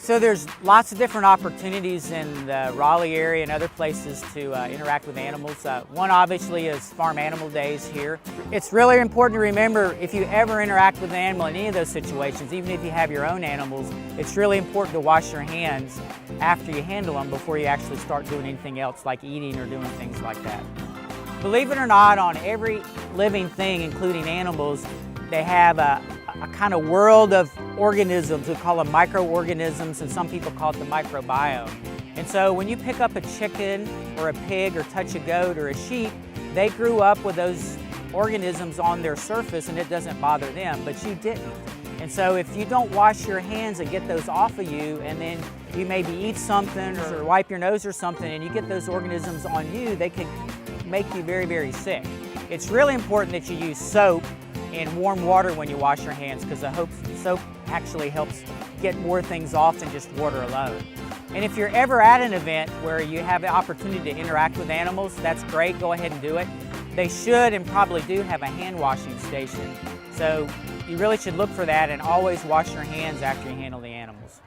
So there's lots of different opportunities in the Raleigh area and other places to interact with animals. One obviously is Farm Animal Days here. It's really important to remember, if you ever interact with an animal in any of those situations, even if you have your own animals, it's really important to wash your hands after you handle them before you actually start doing anything else like eating or doing things like that. Believe it or not, on every living thing, including animals, they have a kind of world of organisms. We call them microorganisms, and some people call it the microbiome. And so when you pick up a chicken or a pig or touch a goat or a sheep, they grew up with those organisms on their surface and it doesn't bother them, but you didn't. And so if you don't wash your hands and get those off of you, and then you maybe eat something or wipe your nose or something and you get those organisms on you, they can make you very, very sick. It's really important that you use soap and warm water when you wash your hands, because the soap actually helps get more things off than just water alone. And if you're ever at an event where you have the opportunity to interact with animals, that's great, go ahead and do it. They should and probably do have a hand washing station. So you really should look for that and always wash your hands after you handle the animals.